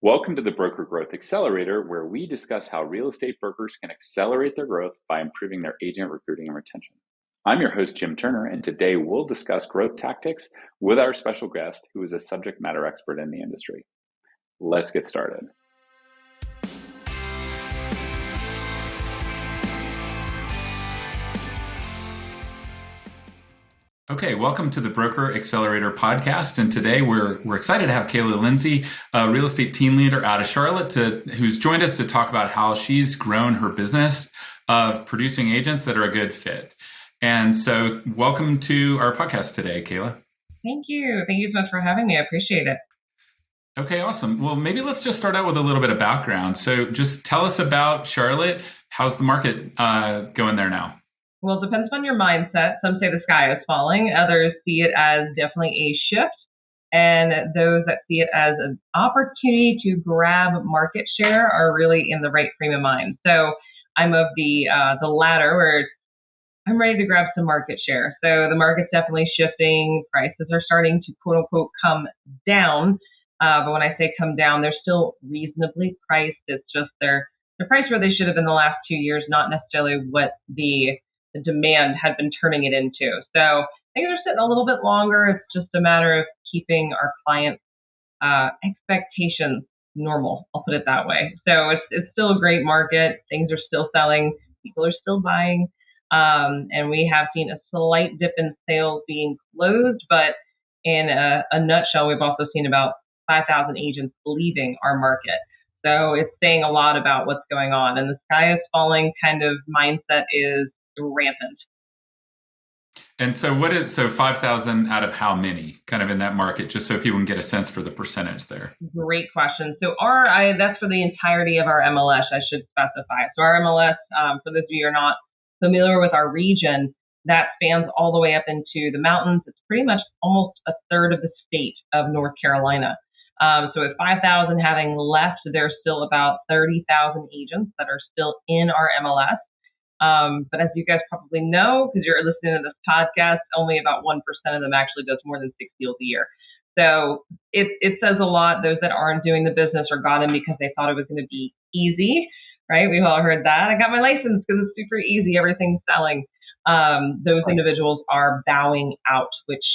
Welcome to the Broker Growth Accelerator, where we discuss how real estate brokers can accelerate their growth by improving their agent recruiting and retention. I'm your host, Jim Turner, and today we'll discuss growth tactics with our special guest, who is a subject matter expert in the industry. Let's get started. Okay, welcome to the Broker Accelerator podcast. And today we're excited to have Kaila Lindsey, a real estate team leader out of Charlotte, who's joined us to talk about how she's grown her business of producing agents that are a good fit. And so welcome to our podcast today, Kaila. Thank you. Thank you so much for having me. I appreciate it. Okay, awesome. Well, maybe let's just start out with a little bit of background. So just tell us about Charlotte. How's the market going there now? Well, it depends on your mindset. Some say the sky is falling. Others see it as definitely a shift. And those that see it as an opportunity to grab market share are really in the right frame of mind. So I'm of the latter, where I'm ready to grab some market share. So the market's definitely shifting. Prices are starting to quote unquote come down. But when I say come down, they're still reasonably priced. It's just they're priced where they should have been the last 2 years, not necessarily what the demand had been turning it into. So things are sitting a little bit longer. It's just a matter of keeping our clients' expectations normal. I'll put it that way. So it's still a great market. Things are still selling. People are still buying. And we have seen a slight dip in sales being closed. But in a nutshell, we've also seen about 5,000 agents leaving our market. So it's saying a lot about what's going on. And the sky is falling kind of mindset is rampant. And so 5,000 out of how many kind of in that market, just so people can get a sense for the percentage there? Great question. So that's for the entirety of our MLS, I should specify. So our MLS, for those of you who are not familiar with our region, that spans all the way up into the mountains. It's pretty much almost a third of the state of North Carolina. So with 5,000 having left, there's still about 30,000 agents that are still in our MLS. But as you guys probably know, because you're listening to this podcast, only about 1% of them actually does more than 6 deals a year. So it says a lot. Those that aren't doing the business or got in because they thought it was going to be easy, right? We've all heard that. I got my license because it's super easy. Everything's selling. Those individuals are bowing out, which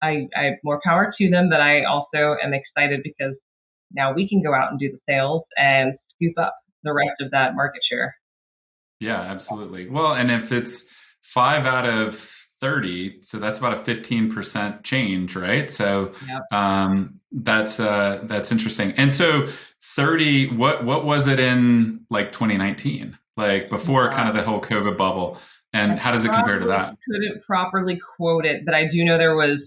I have more power to them, but I also am excited because now we can go out and do the sales and scoop up the rest of that market share. Yeah, absolutely. Well, and if it's 5 out of 30, so that's about a 15% change, right? So Yep. That's interesting. And so 30, what was it in like 2019, like before kind of the whole COVID bubble? And how does it compare to that? I couldn't properly quote it, but I do know there was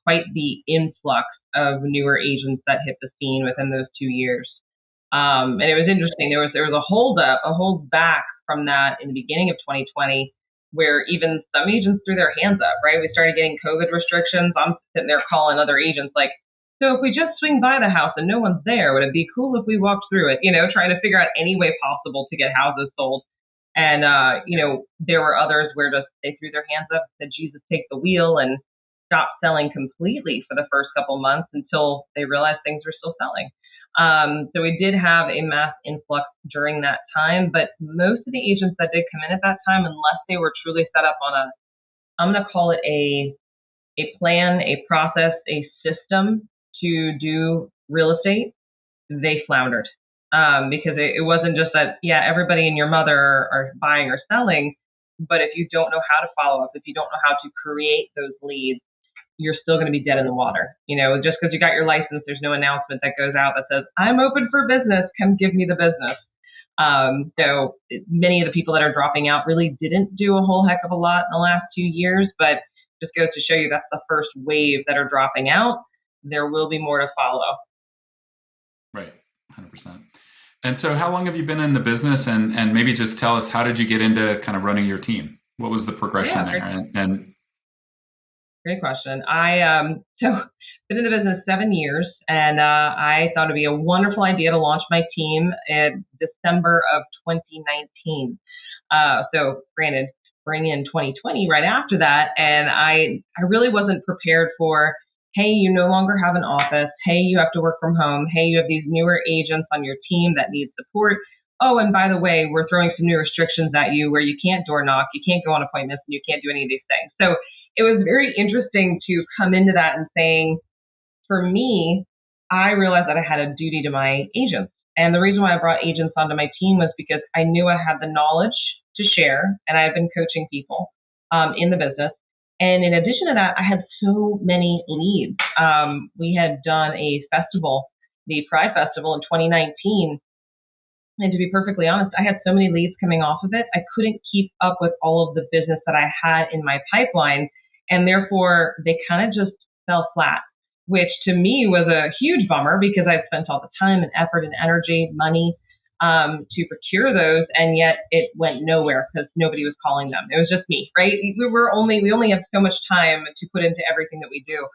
quite the influx of newer agents that hit the scene within those 2 years. And it was interesting. There was a hold back from that in the beginning of 2020, where even some agents threw their hands up, right? We started getting COVID restrictions. I'm sitting there calling other agents like, so if we just swing by the house and no one's there, would it be cool if we walked through it? Trying to figure out any way possible to get houses sold. And, there were others where just they threw their hands up, said, Jesus, take the wheel, and stopped selling completely for the first couple months until they realized things were still selling. So we did have a mass influx during that time, but most of the agents that did come in at that time, unless they were truly set up on I'm going to call it a plan, a process, a system to do real estate, they floundered. Because it wasn't just that, everybody and your mother are buying or selling, but if you don't know how to follow up, if you don't know how to create those leads, you're still going to be dead in the water. Just because you got your license, there's no announcement that goes out that says, I'm open for business, come give me the business. So many of the people that are dropping out really didn't do a whole heck of a lot in the last 2 years, but just goes to show you that's the first wave that are dropping out. There will be more to follow. Right, 100%. And so how long have you been in the business? And maybe just tell us, how did you get into kind of running your team? What was the progression there? Great question. I been in the business 7 years, and I thought it'd be a wonderful idea to launch my team in December of 2019. So granted, bring in 2020 right after that, and I really wasn't prepared for hey, you no longer have an office. Hey, you have to work from home. Hey, you have these newer agents on your team that need support. Oh, and by the way, we're throwing some new restrictions at you where you can't door knock, you can't go on appointments, and you can't do any of these things. So it was very interesting to come into that and saying, for me, I realized that I had a duty to my agents. And the reason why I brought agents onto my team was because I knew I had the knowledge to share, and I had been coaching people in the business. And in addition to that, I had so many leads. We had done a festival, the Pride Festival in 2019. And to be perfectly honest, I had so many leads coming off of it, I couldn't keep up with all of the business that I had in my pipeline. And therefore, they kind of just fell flat, which to me was a huge bummer because I'd spent all the time and effort and energy, money to procure those. And yet it went nowhere because nobody was calling them. It was just me, right? We only have so much time to put into everything that we do.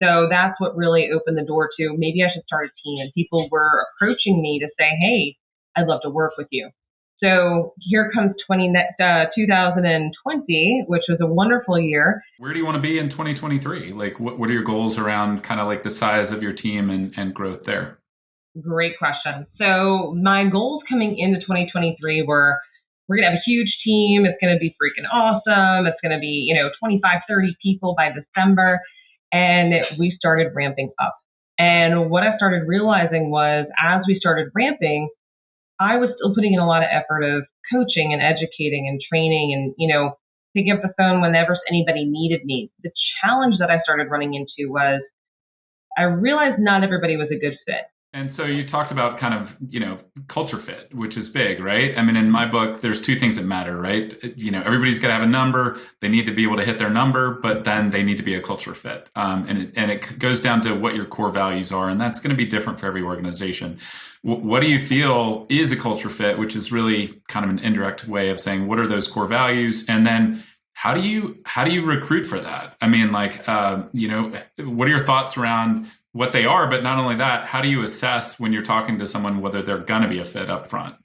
So that's what really opened the door to maybe I should start a team. And people were approaching me to say, hey, I'd love to work with you. So here comes 2020, which was a wonderful year. Where do you want to be in 2023? Like, what are your goals around kind of like the size of your team and growth there? Great question. So my goals coming into 2023 were, we're going to have a huge team. It's going to be freaking awesome. It's going to be, 25, 30 people by December. And we started ramping up. And what I started realizing was as we started ramping, I was still putting in a lot of effort of coaching and educating and training and, picking up the phone whenever anybody needed me. The challenge that I started running into was I realized not everybody was a good fit. And so you talked about kind of, culture fit, which is big, right? I mean, in my book, there's two things that matter, right? Everybody's got to have a number. They need to be able to hit their number, but then they need to be a culture fit. And it goes down to what your core values are. And that's going to be different for every organization. What do you feel is a culture fit, which is really kind of an indirect way of saying, what are those core values? And then how do you recruit for that? I mean, what are your thoughts around what they are, but not only that, how do you assess when you're talking to someone whether they're going to be a fit up front?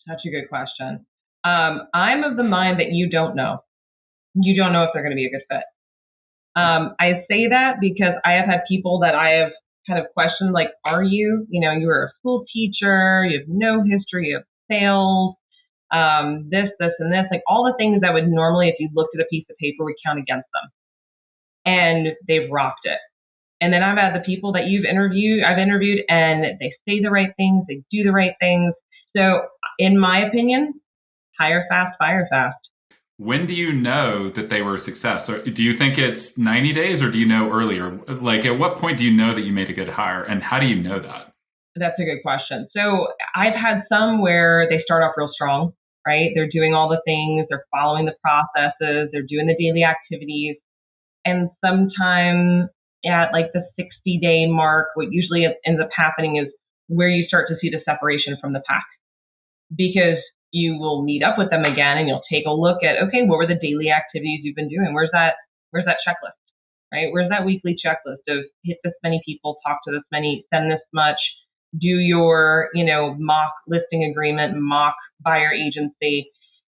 Such a good question. I'm of the mind that you don't know. You don't know if they're going to be a good fit. I say that because I have had people that I have kind of questioned, like, are you? You were a school teacher, you have no history of sales, this, and this, like all the things that would normally, if you looked at a piece of paper, would count against them. And they've rocked it. And then I've had the people that I've interviewed, and they say the right things, they do the right things. So in my opinion, hire fast, fire fast. When do you know that they were a success? Or do you think it's 90 days or do you know earlier? Like at what point do you know that you made a good hire, and how do you know that? That's a good question. So I've had some where they start off real strong, right? They're doing all the things, they're following the processes, they're doing the daily activities. And sometime at like the 60-day mark, what usually ends up happening is where you start to see the separation from the pack, because you will meet up with them again and you'll take a look at, okay, what were the daily activities you've been doing? Where's that checklist, right? Where's that weekly checklist of hit this many people, talk to this many, send this much, do your, mock listing agreement, mock buyer agency.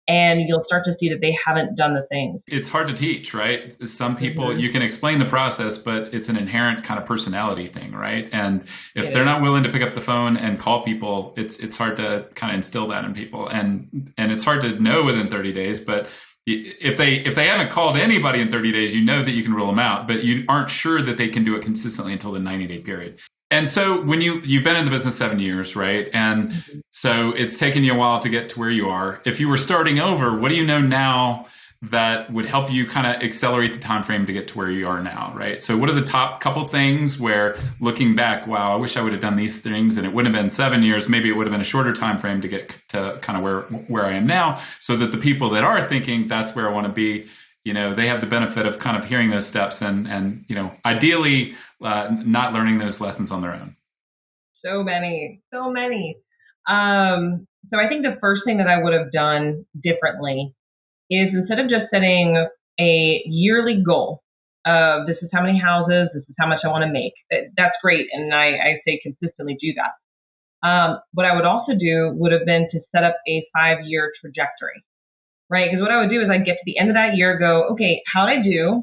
And you'll start to see that they haven't done the things. It's hard to teach, right? Some people, you can explain the process, but it's an inherent kind of personality thing, right? And if they're not willing to pick up the phone and call people, it's hard to kind of instill that in people. And it's hard to know within 30 days, but if they haven't called anybody in 30 days, you know that you can rule them out, but you aren't sure that they can do it consistently until the 90-day period. And so when you've been in the business 7 years, right? And so it's taken you a while to get to where you are. If you were starting over, what do you know now that would help you kind of accelerate the time frame to get to where you are now, right? So what are the top couple things where looking back, wow, I wish I would have done these things and it wouldn't have been 7 years, maybe it would have been a shorter time frame to get to kind of where I am now, so that the people that are thinking that's where I want to be, they have the benefit of kind of hearing those steps and ideally not learning those lessons on their own. So many. So I think the first thing that I would have done differently is, instead of just setting a yearly goal of this is how many houses, this is how much I want to make. That's great. And I say consistently do that. What I would also do would have been to set up a 5-year trajectory, right? Because what I would do is I'd get to the end of that year, go, okay, how'd I do?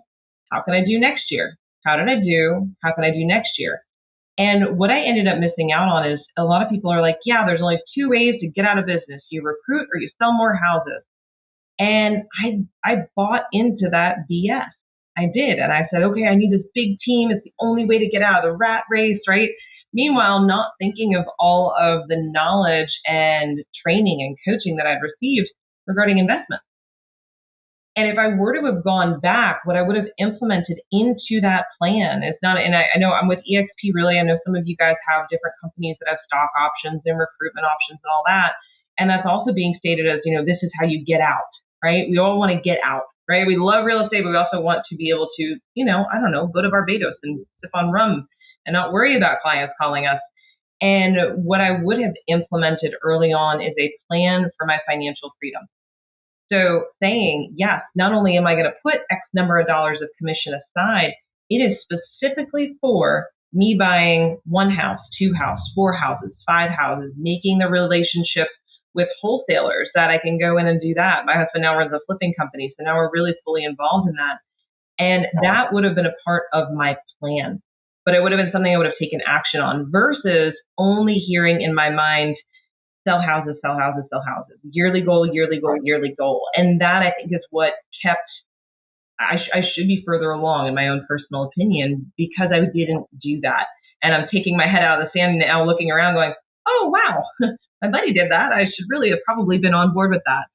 How can I do next year? How did I do? How can I do next year? And what I ended up missing out on is a lot of people are like, yeah, there's only two ways to get out of business. You recruit or you sell more houses. And I bought into that BS. I did. And I said, okay, I need this big team. It's the only way to get out of the rat race, right? Meanwhile, not thinking of all of the knowledge and training and coaching that I'd received regarding investment. And if I were to have gone back, what I would have implemented into that plan is not, and I know I'm with EXP really, I know some of you guys have different companies that have stock options and recruitment options and all that. And that's also being stated as, this is how you get out, right? We all want to get out, right? We love real estate, but we also want to be able to, I don't know, go to Barbados and sip on rum and not worry about clients calling us. And what I would have implemented early on is a plan for my financial freedom. So saying, yes, not only am I going to put X number of dollars of commission aside, it is specifically for me buying one house, two houses, four houses, five houses, making the relationships with wholesalers that I can go in and do that. My husband now runs a flipping company, so now we're really fully involved in that. And that would have been a part of my plan, but it would have been something I would have taken action on versus only hearing in my mind, sell houses, sell houses, sell houses, yearly goal, yearly goal, yearly goal. And that I think is what kept, I should be further along in my own personal opinion because I didn't do that. And I'm taking my head out of the sand now looking around going, oh, wow, my buddy did that. I should really have probably been on board with that.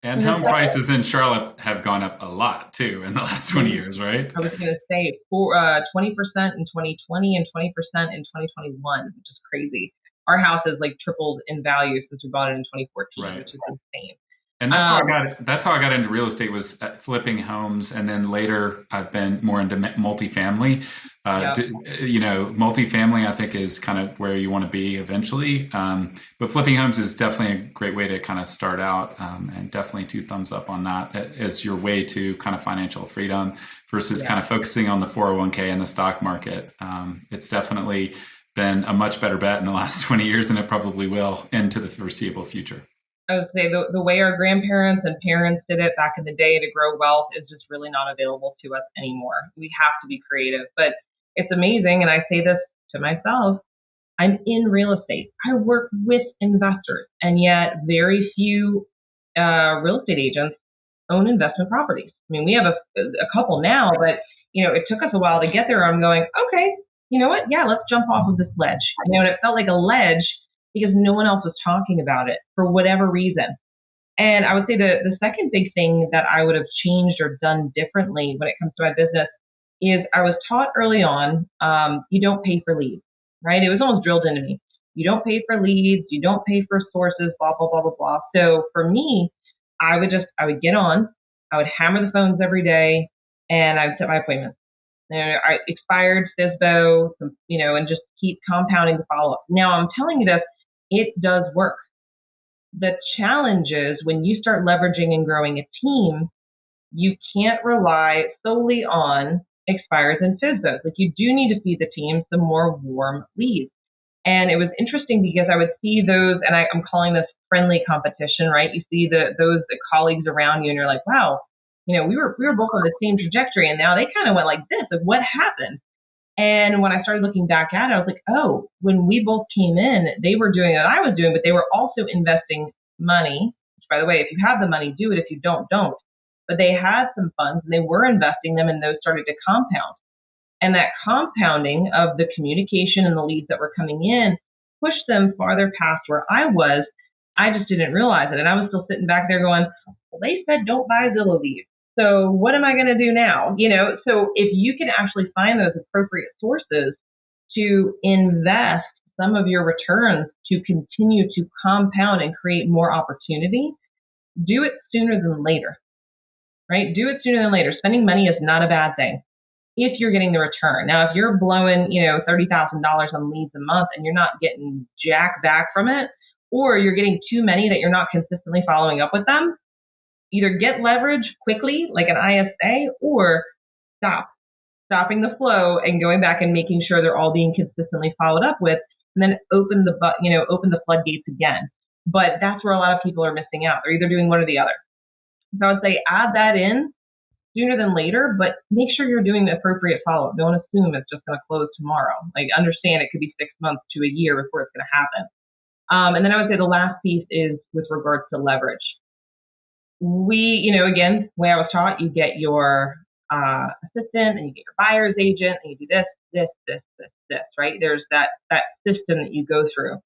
And home prices in Charlotte have gone up a lot too in the last 20 years, right? I was going to say 20% in 2020 and 20% in 2021, which is crazy. Our house has tripled in value since we bought it in 2014, right. which is insane. And that's how I got into real estate was flipping homes, and then later I've been more into multifamily. Multifamily I think is kind of where you want to be eventually. But flipping homes is definitely a great way to kind of start out, and definitely 2 thumbs up on that as your way to kind of financial freedom versus kind of focusing on the 401k and the stock market. It's definitely been a much better bet in the last 20 years, and it probably will into the foreseeable future. I would say the way our grandparents and parents did it back in the day to grow wealth is just really not available to us anymore. We have to be creative, but it's amazing. And I say this to myself, I'm in real estate. I work with investors, and yet very few real estate agents own investment properties. I mean, we have a couple now, but it took us a while to get there. I'm going, okay, you know what? Yeah, let's jump off of this ledge. And it felt like a ledge because no one else was talking about it for whatever reason. And I would say the second big thing that I would have changed or done differently when it comes to my business is I was taught early on, you don't pay for leads, right? It was almost drilled into me. You don't pay for leads, you don't pay for sources, blah, blah, blah, blah, blah. So for me, I would get on, I would hammer the phones every day, and I would set my appointments. I expired FSBO, and just keep compounding the follow-up. Now I'm telling you this, it does work. The challenge is when you start leveraging and growing a team, you can't rely solely on expires and FSBOs. You do need to feed the team some more warm leads. And it was interesting because I would see those, and I'm calling this friendly competition, right? You see those colleagues around you, and you're like, wow, we were both on the same trajectory, and now they kind of went like this. What happened? And when I started looking back at it, I was like, oh, when we both came in, they were doing what I was doing, but they were also investing money, which, by the way, if you have the money, do it. If you don't. But they had some funds, and they were investing them, and those started to compound. And that compounding of the communication and the leads that were coming in pushed them farther past where I was. I just didn't realize it. And I was still sitting back there going, well, they said don't buy Zillow leads. So what am I going to do now? So if you can actually find those appropriate sources to invest some of your returns to continue to compound and create more opportunity, do it sooner than later, right? Do it sooner than later. Spending money is not a bad thing if you're getting the return. Now, if you're blowing, $30,000 on leads a month and you're not getting jack back from it, or you're getting too many that you're not consistently following up with them, either get leverage quickly, like an ISA, or stopping the flow and going back and making sure they're all being consistently followed up with, and then open the floodgates again. But that's where a lot of people are missing out. They're either doing one or the other. So I would say add that in sooner than later, but make sure you're doing the appropriate follow-up. Don't assume it's just going to close tomorrow. Like, understand it could be 6 months to a year before it's going to happen. And then I would say the last piece is with regards to leverage. Again, the way I was taught, you get your assistant and you get your buyer's agent and you do this, right? There's that system that you go through.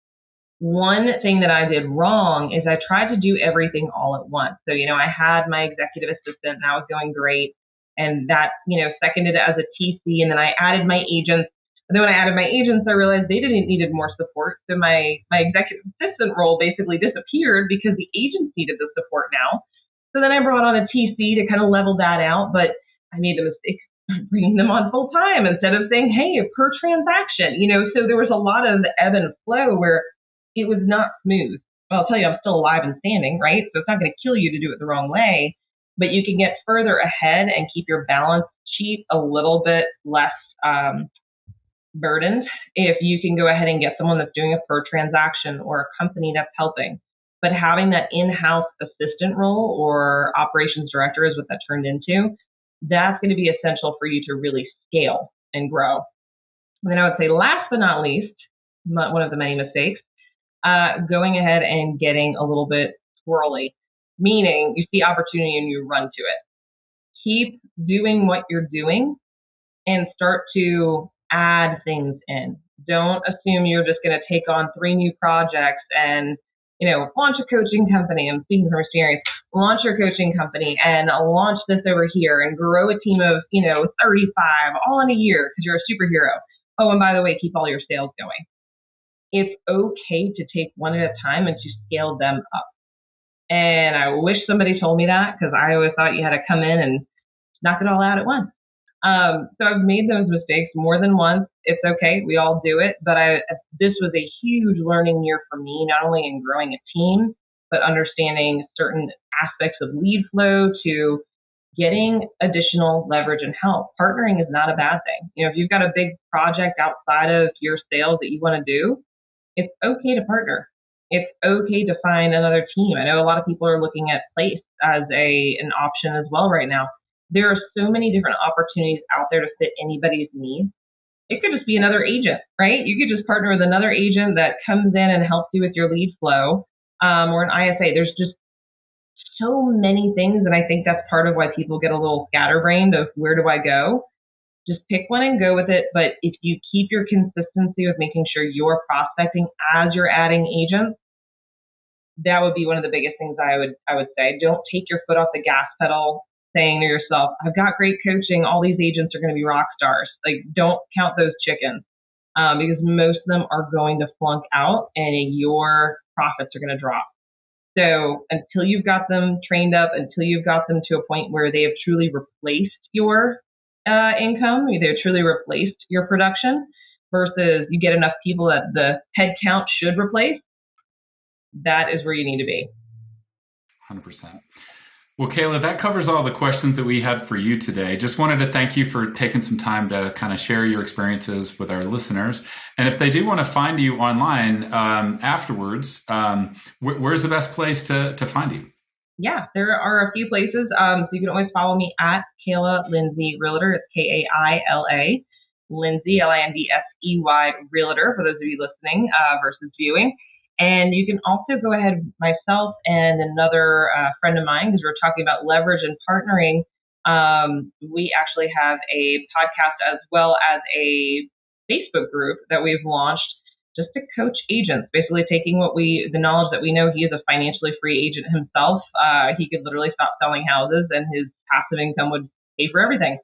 One thing that I did wrong is I tried to do everything all at once. So, I had my executive assistant and that was going great. And that, seconded as a TC. And then I added my agents. And then when I added my agents, I realized they needed more support. So my executive assistant role basically disappeared because the agents needed the support now. So then I brought on a TC to kind of level that out. But I made the mistake of bringing them on full time instead of saying, hey, per transaction, so there was a lot of ebb and flow where it was not smooth. Well, I'll tell you, I'm still alive and standing, right? So it's not going to kill you to do it the wrong way, but you can get further ahead and keep your balance sheet a little bit less burdened if you can go ahead and get someone that's doing a per transaction or a company that's helping. But having that in-house assistant role or operations director is what that turned into. That's going to be essential for you to really scale and grow. And then I would say last but not least, one of the many mistakes, going ahead and getting a little bit squirrely, meaning you see opportunity and you run to it. Keep doing what you're doing and start to add things in. Don't assume you're just going to take on 3 new projects and, launch a coaching company. I'm speaking from experience. Launch your coaching company and launch this over here and grow a team of, 35 all in a year because you're a superhero. Oh, and by the way, keep all your sales going. It's okay to take one at a time and to scale them up. And I wish somebody told me that because I always thought you had to come in and knock it all out at once. So I've made those mistakes more than once. It's okay. We all do it. But this was a huge learning year for me, not only in growing a team, but understanding certain aspects of lead flow to getting additional leverage and help. Partnering is not a bad thing. If you've got a big project outside of your sales that you want to do, it's okay to partner. It's okay to find another team. I know a lot of people are looking at Place as an option as well right now. There are so many different opportunities out there to fit anybody's needs. It could just be another agent, right? You could just partner with another agent that comes in and helps you with your lead flow, or an ISA. There's just so many things, and I think that's part of why people get a little scatterbrained of where do I go? Just pick one and go with it. But if you keep your consistency with making sure you're prospecting as you're adding agents, that would be one of the biggest things I would say. Don't take your foot off the gas pedal saying to yourself, I've got great coaching. All these agents are going to be rock stars. Like, don't count those chickens because most of them are going to flunk out and your profits are going to drop. So until you've got them trained up, until you've got them to a point where they have truly replaced your income, they've truly replaced your production versus you get enough people that the head count should replace, that is where you need to be. 100%. Well, Kaila, that covers all the questions that we had for you today. Just wanted to thank you for taking some time to kind of share your experiences with our listeners. And if they do want to find you online afterwards, where's the best place to find you? Yeah, there are a few places. So you can always follow me at Kaila Lindsey Realtor. It's Kaila Lindsey, Lindsey Realtor, for those of you listening versus viewing. And you can also go ahead, myself and another friend of mine, because we're talking about leverage and partnering. We actually have a podcast as well as a Facebook group that we've launched just to coach agents, basically taking the knowledge that we know. He is a financially free agent himself. He could literally stop selling houses and his passive income would pay for everything.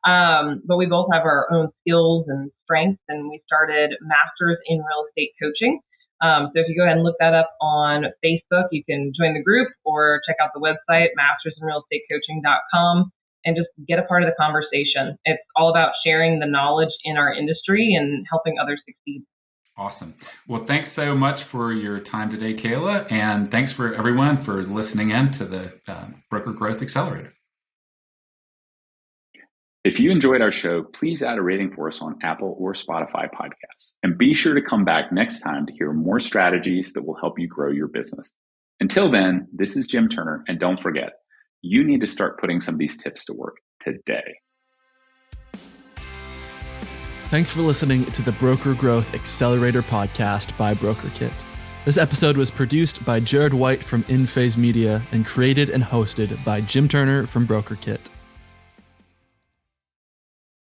But we both have our own skills and strengths, and we started Masters in Real Estate Coaching. So if you go ahead and look that up on Facebook, you can join the group or check out the website, mastersinrealestatecoaching.com, and just get a part of the conversation. It's all about sharing the knowledge in our industry and helping others succeed. Awesome. Well, thanks so much for your time today, Kaila, and thanks for everyone for listening in to the Broker Growth Accelerator. If you enjoyed our show, please add a rating for us on Apple or Spotify podcasts. And be sure to come back next time to hear more strategies that will help you grow your business. Until then, this is Jim Turner, and don't forget, you need to start putting some of these tips to work. today. Thanks for listening to the Broker Growth Accelerator podcast by Brokerkit. This episode was produced by Jared White from InPhase Media and created and hosted by Jim Turner from Brokerkit.